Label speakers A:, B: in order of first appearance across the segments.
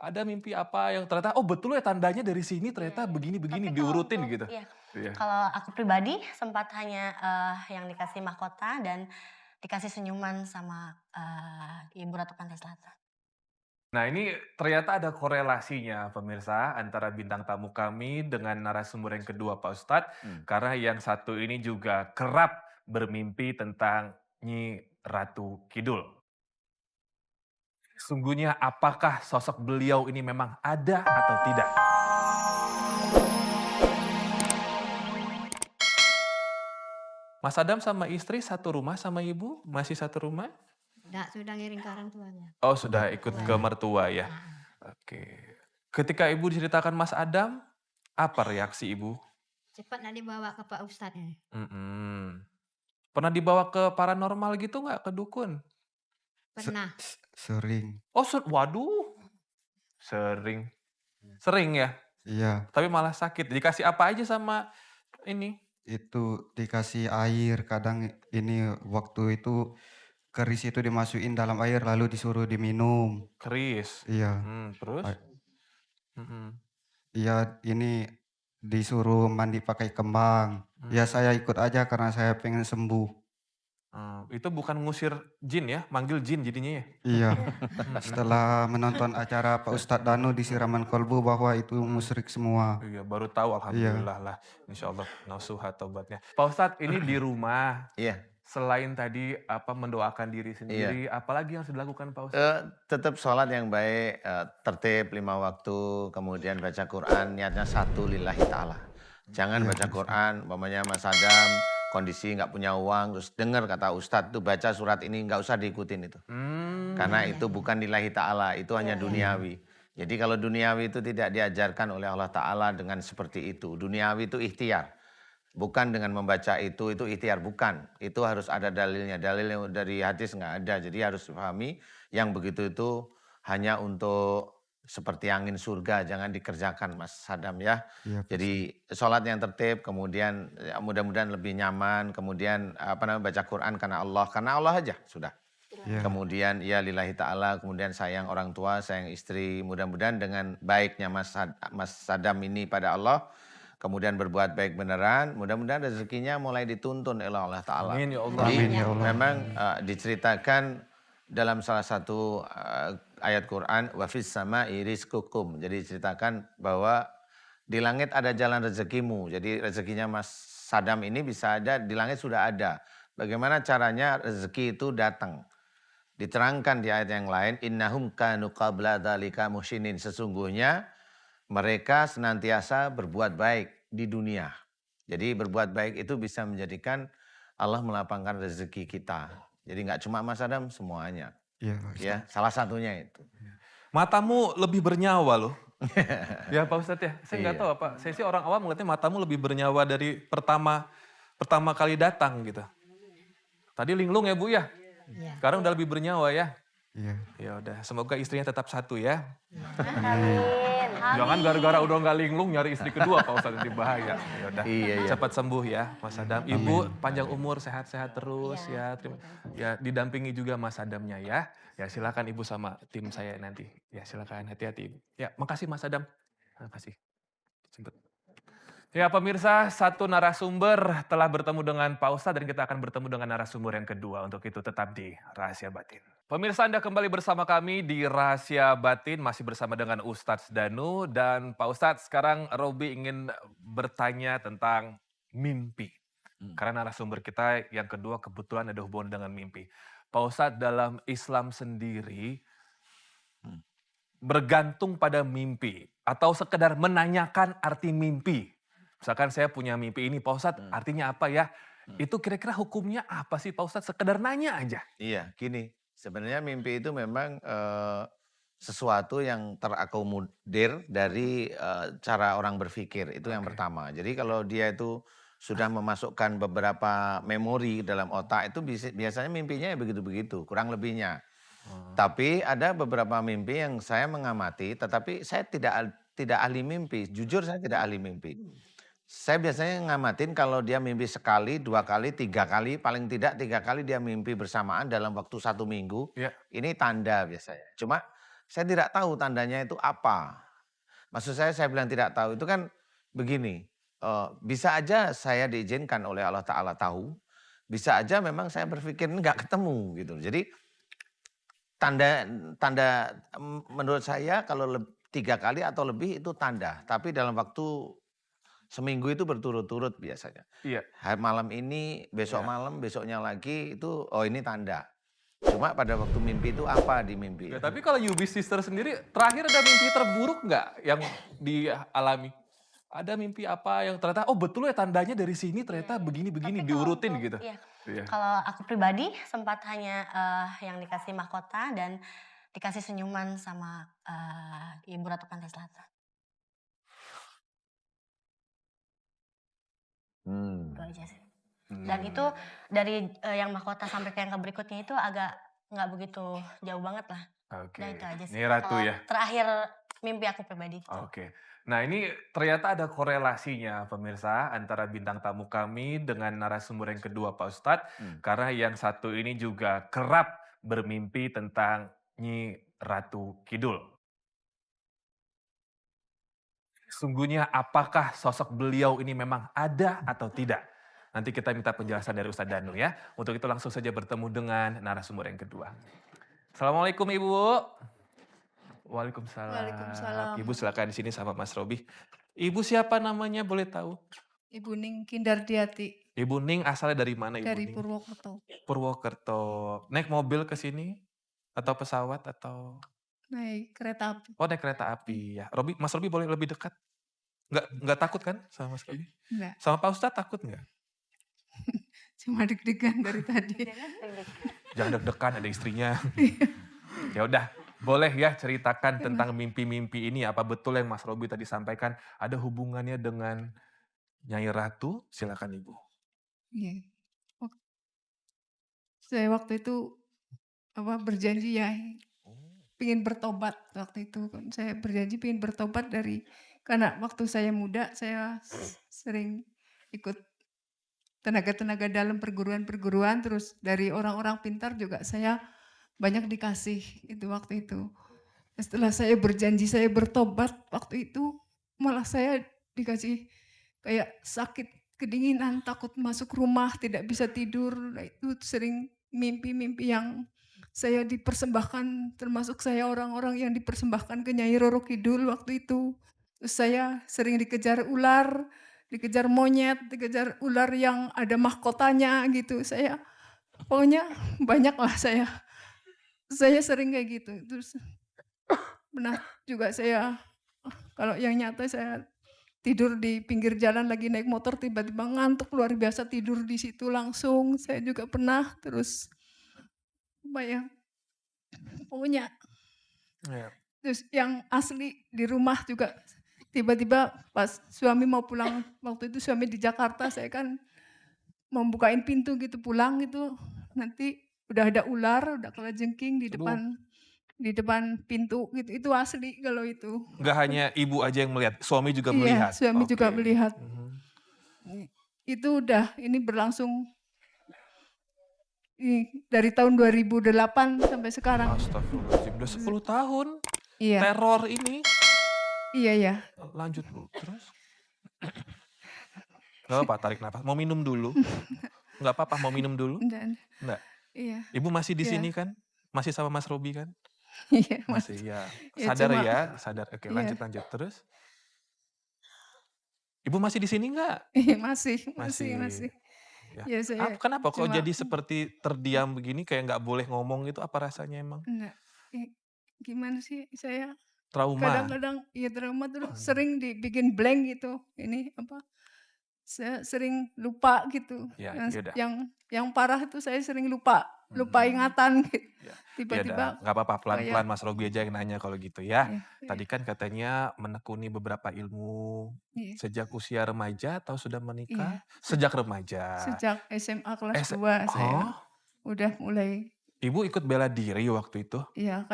A: ada mimpi apa yang ternyata, oh betul ya tandanya dari sini
B: Iya
A: ternyata
B: iya.
A: begini-begini,
B: Tapi kalau
A: diurutin
B: untuk
A: gitu?
B: iya,
A: Iya.
B: kalau aku pribadi sempat hanya, yang dikasih mahkota dan dikasih senyuman sama, Ibu Ratu Pantai Selatan.
A: Nah ini ternyata ada korelasinya pemirsa antara bintang tamu kami dengan narasumber yang kedua Pak Ustadz.
C: Hmm.
A: Karena yang satu ini juga kerap bermimpi tentang Nyi Ratu Kidul. Sungguhnya apakah sosok beliau ini memang ada atau tidak? Mas Adam sama istri satu rumah sama ibu? Masih satu rumah?
D: Enggak, sudah ngiring ke orang tuanya.
A: Oh sudah ikut ke
D: Tuanya.
A: mertua ya? Oke. Ketika ibu diceritakan Mas Adam, apa reaksi ibu?
D: Cepat nak dibawa ke Pak Ustadz ini.
A: Mm-mm. Pernah dibawa ke paranormal gitu nggak, ke dukun?
D: Pernah.
E: Sering,
A: Oh, waduh, sering. Sering ya?
E: iya.
A: Tapi malah sakit. Dikasih apa aja sama ini?
E: Itu dikasih air, kadang ini waktu itu keris itu dimasukin dalam air lalu disuruh diminum.
A: Keris.
E: Iya,
A: Terus?
E: a-
A: Mm-mm.
E: iya ini disuruh mandi pakai kembang. Ya
A: Hmm.
E: saya ikut aja karena saya pengen sembuh.
A: Itu bukan ngusir jin ya? Manggil jin jadinya ya?
E: Iya, setelah menonton acara Pak Ustadz Danu di Siraman Kolbu bahwa itu musyrik semua.
A: Iya, baru tahu
E: Iya,
A: alhamdulillah lah. Insya Allah nasuha tobatnya. Pak Ustadz, ini di rumah
C: Iya,
A: selain tadi apa mendoakan diri
C: iya.
A: sendiri, apalagi yang harus dilakukan Pak Ustadz?
C: Tetap sholat yang baik, tertib 5 waktu, kemudian baca Quran, niatnya satu lillahi ta'ala. Jangan
E: iya
C: baca
E: Pak Ustadz.
C: Quran, umpamanya Mas Adam, kondisi nggak punya uang, terus dengar kata Ustadz tuh baca surat ini, nggak usah diikutin itu. Karena
D: Iya,
C: itu
D: iya.
C: bukan lillahi ta'ala, itu hanya duniawi. Jadi kalau duniawi itu tidak diajarkan oleh Allah Ta'ala dengan seperti itu. Duniawi itu ikhtiar. Bukan dengan membaca itu ikhtiar, bukan. Itu harus ada dalilnya. Dalil yang dari hadis nggak ada. Jadi harus dipahami yang begitu itu hanya untuk seperti angin surga, jangan dikerjakan Mas Sadam ya.
E: Iya Pak Ustadz.
C: Jadi sholat yang tertib, kemudian ya, mudah-mudahan lebih nyaman, kemudian apa namanya baca Quran karena Allah aja sudah.
E: Iya,
C: Kemudian ya lillahi ta'ala, kemudian sayang orang tua, sayang istri. Mudah-mudahan dengan baiknya Mas Sadam ini pada Allah, kemudian berbuat baik beneran, mudah-mudahan rezekinya mulai dituntun oleh Allah Ta'ala.
A: Amin ya Allah.
C: Jadi
E: amin ya Allah.
C: memang diceritakan dalam salah satu ayat Quran, wa fis sama'i rizqukum. Jadi diceritakan bahwa di langit ada jalan rezekimu. Jadi rezekinya Mas Sadam ini bisa ada, di langit sudah ada. Bagaimana caranya rezeki itu datang? Diterangkan di ayat yang lain, innahum kanu qabla dzalika muhsinin. Sesungguhnya mereka senantiasa berbuat baik di dunia. Jadi berbuat baik itu bisa menjadikan Allah melapangkan rezeki kita. Jadi nggak cuma Mas Adam, semuanya.
E: Iya Pak Ustadz.
C: Ya, salah satunya itu.
A: Matamu lebih bernyawa loh. Ya Pak Ustadz ya, saya nggak
C: Iya.
A: tahu apa. Saya sih orang awam melihatnya matamu lebih bernyawa dari pertama kali datang gitu. Tadi linglung ya Bu ya,
D: Iya.
A: sekarang udah lebih bernyawa ya.
E: Iya,
A: Ya udah, semoga istrinya tetap satu ya.
B: Amin.
A: Jangan gara-gara udah nggak linglung nyari istri kedua Pak Ustadz, nanti bahaya. Ya udah,
C: Iya, iya.
A: cepat sembuh ya Mas Adam. Ibu panjang umur, sehat-sehat terus ya. Ya didampingi juga Mas Adamnya ya. Ya silakan Ibu sama tim saya nanti. Ya silakan, hati-hati Ibu. Ya makasih Mas Adam. Makasih. Jemput. Ya pemirsa, satu narasumber telah bertemu dengan Pak Ustadz dan kita akan bertemu dengan narasumber yang kedua. Untuk itu tetap di Rahasia Batin. Pemirsa Anda kembali bersama kami di Rahasia Batin, masih bersama dengan Ustadz Danu. Dan Pak Ustadz, sekarang Robi ingin bertanya tentang mimpi. Karena narasumber kita yang kedua kebetulan ada hubungan dengan mimpi. Pak Ustadz, dalam Islam sendiri bergantung pada mimpi atau sekedar menanyakan arti mimpi. Misalkan saya punya mimpi ini, Pak Ustadz artinya apa ya? Itu kira-kira hukumnya apa sih Pak Ustadz? Sekedar nanya aja.
C: Iya, gini. Sebenarnya mimpi itu memang sesuatu yang terakomodir dari cara orang berpikir. Itu yang
A: Oke.
C: pertama. Jadi kalau dia itu sudah memasukkan beberapa memori dalam otak itu biasanya mimpinya ya begitu-begitu, kurang lebihnya. Tapi ada beberapa mimpi yang saya mengamati, tetapi saya tidak ahli mimpi. Jujur saya tidak ahli mimpi. Saya biasanya ngamatin kalau dia mimpi sekali, 2 kali, 3 kali, paling tidak 3 kali dia mimpi bersamaan dalam waktu 1 minggu.
A: Ya.
C: Ini tanda biasanya. Cuma saya tidak tahu tandanya itu apa. Maksud saya bilang tidak tahu itu kan begini, bisa aja saya diizinkan oleh Allah Ta'ala tahu, bisa aja memang saya berpikir nggak ketemu gitu. Jadi tanda tanda menurut saya kalau 3 kali atau lebih itu tanda, tapi dalam waktu seminggu itu berturut-turut biasanya.
A: Iya.
C: Malam ini, besok
A: Iya.
C: malam, besoknya lagi itu, oh ini tanda. Cuma pada waktu mimpi itu apa di mimpi?
A: Ya, tapi kalau Yubi Sister sendiri, terakhir ada mimpi terburuk nggak yang dialami? Ada mimpi apa yang ternyata, oh betul ya tandanya dari sini ternyata begini-begini
B: Tapi
A: diurutin
B: kalau
A: gitu?
B: iya,
A: Iya.
B: kalau aku pribadi sempat hanya, yang dikasih mahkota dan dikasih senyuman sama, Ibu Ratu Pantai Selatan.
C: Hmm.
B: Itu aja sih. Dan itu dari, yang mahkota sampai ke yang berikutnya itu agak nggak begitu jauh banget lah.
A: Oke.
B: Nah itu aja sih.
A: Ini Ratu
B: Kalau
A: ya?
B: terakhir mimpi aku pribadi gitu.
A: Oke. Nah ini ternyata ada korelasinya pemirsa antara bintang tamu kami dengan narasumber yang kedua Pak Ustadz. Karena yang satu ini juga kerap bermimpi tentang Nyi Ratu Kidul. Sungguhnya apakah sosok beliau ini memang ada atau tidak? Nanti kita minta penjelasan dari Ustadz Danu ya. Untuk itu langsung saja bertemu dengan narasumber yang kedua. Assalamualaikum Ibu. Waalaikumsalam.
F: Waalaikumsalam.
A: Ibu silakan di sini sama Mas Robi. Ibu siapa namanya boleh tahu?
F: Ibu Ning Kindardiati
A: Ibu Ning asalnya dari mana Ibu
F: dari
A: Ning?
F: Purwokerto.
A: Purwokerto. Naik mobil ke sini? Atau pesawat atau?
F: Naik kereta api.
A: Oh naik kereta api ya. Mas Robi boleh lebih dekat? Nggak takut kan sama Mas Robi?
F: Enggak,
A: Sama Pak Ustadz takut nggak?
F: cuma deg-degan dari tadi.
A: Jangan deg-degan ada istrinya. Ya udah, boleh ya ceritakan tentang mimpi-mimpi ini. Apa betul yang Mas Robi tadi sampaikan ada hubungannya dengan Nyai Ratu? Silakan Ibu.
F: Iya. Saya waktu itu berjanji ya pingin bertobat waktu itu. Saya berjanji pingin bertobat karena waktu saya muda saya sering ikut tenaga-tenaga dalam perguruan-perguruan, terus dari orang-orang pintar juga saya banyak dikasih itu waktu itu. Setelah saya berjanji saya bertobat waktu itu, malah saya dikasih kayak sakit kedinginan, takut masuk rumah, tidak bisa tidur. Nah, itu sering mimpi-mimpi yang saya dipersembahkan, termasuk saya orang-orang yang dipersembahkan ke Nyai Roro Kidul waktu itu. Terus saya sering dikejar ular, dikejar monyet, dikejar ular yang ada mahkotanya gitu. Saya pokoknya banyak lah saya sering kayak gitu. Terus pernah juga saya kalau yang nyata saya tidur di pinggir jalan lagi naik motor tiba-tiba ngantuk luar biasa tidur di situ langsung. Saya juga pernah terus pokoknya. Terus yang asli di rumah juga tiba-tiba pas suami mau pulang, waktu itu suami di Jakarta, saya kan mau bukain pintu gitu pulang gitu, nanti udah ada ular, udah kalajengking di depan pintu gitu, itu asli kalau itu.
A: Nggak hanya Ibu aja yang melihat, suami juga melihat?
F: Iya, suami juga
A: Oke.
F: melihat. Itu udah, ini berlangsung dari tahun 2008 sampai sekarang.
A: Astagfirullahaladzim, udah 10 tahun
F: Iya,
A: teror ini.
F: iya.
A: Lanjut Bu, terus? Gak apa-apa, tarik nafas. Mau minum dulu? Nggak apa-apa, mau minum dulu? Enggak.
F: Iya,
A: Ibu masih di
F: Iya.
A: sini kan? Masih sama Mas Robi kan?
F: iya.
A: Masih ya.
F: Ya,
A: Sadar
F: cuma-
A: ya, sadar. Oke,
F: Iya.
A: lanjut. Terus? Ibu masih di sini nggak?
F: Iya,
A: Masih.
F: masih.
A: Ya.
F: Ya, saya
A: Kenapa kok
F: cuma-
A: jadi seperti terdiam begini, kayak nggak boleh ngomong gitu? Apa rasanya emang?
F: enggak. Gimana sih saya
A: Trauma?
F: kadang-kadang ya trauma terus sering dibikin blank gitu. Ini saya sering lupa gitu.
A: Ya,
F: Nah,
A: yaudah.
F: yang parah itu saya sering lupa ingatan gitu.
A: Ya.
F: Tiba-tiba
A: Nggak apa-apa, pelan-pelan Mas Robi aja yang nanya kalau gitu ya.
F: iya,
A: Tadi kan katanya menekuni beberapa ilmu
F: iya.
A: sejak usia remaja atau sudah menikah?
F: Iya.
A: Sejak remaja.
F: Sejak SMA kelas
A: S-
F: 2 saya
A: Oh,
F: udah mulai
A: Ibu ikut bela diri waktu itu?
F: ya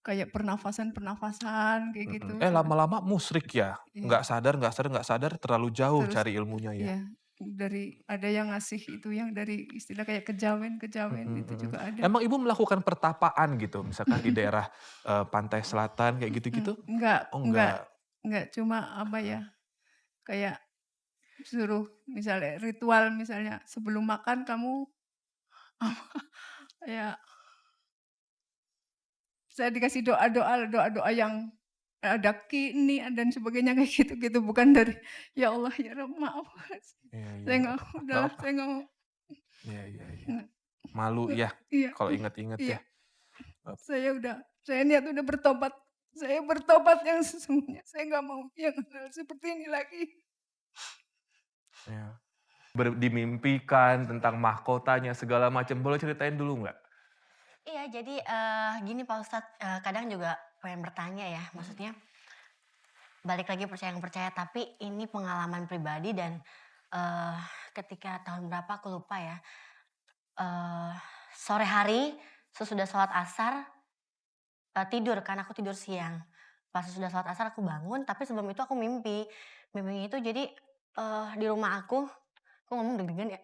F: kayak pernafasan kayak gitu.
A: Lama-lama musrik ya?
F: Iya.
A: Nggak sadar, terlalu jauh
F: Terus,
A: cari ilmunya ya?
F: Iya, ada yang ngasih itu yang dari istilah kayak kejawen-kejawen
A: Mhm
F: itu
A: mhm.
F: juga ada.
A: Emang Ibu melakukan pertapaan gitu, misalkan di daerah, pantai selatan kayak gitu-gitu?
F: Enggak
A: Oh
F: enggak
A: enggak?
F: enggak, cuma apa ya, kayak suruh misalnya ritual misalnya sebelum makan kamu kayak saya dikasih doa-doa yang ada kini dan sebagainya kayak gitu-gitu, bukan dari, "Ya Allah ya Rabb maaf."
A: Iya iya,
F: Saya
A: nggak
F: nggak
A: apa-apa nggak
F: udahlah
A: apa-apa.
F: saya nggak mau
A: Iya iya iya.
F: nggak
A: Malu
F: nggak
A: ya,
F: iya
A: kalau inget-inget
F: iya,
A: ya. Ep
F: saya niat udah bertobat. Saya bertobat yang sesungguhnya, saya nggak mau yang hal seperti ini lagi.
A: iya. Dimimpikan tentang mahkotanya segala macam, boleh ceritain dulu nggak?
B: Iya, jadi, gini Pak Ustadz, kadang juga pengen bertanya ya, maksudnya balik lagi percaya nggak percaya, tapi ini pengalaman pribadi dan, eee, ketika tahun berapa aku lupa ya, eee, sore hari sesudah sholat asar, tidur kan aku tidur siang. Pas sesudah sholat asar aku bangun, tapi sebelum itu aku mimpi. Mimpinya itu jadi, di rumah aku ngomong deg-degan ya?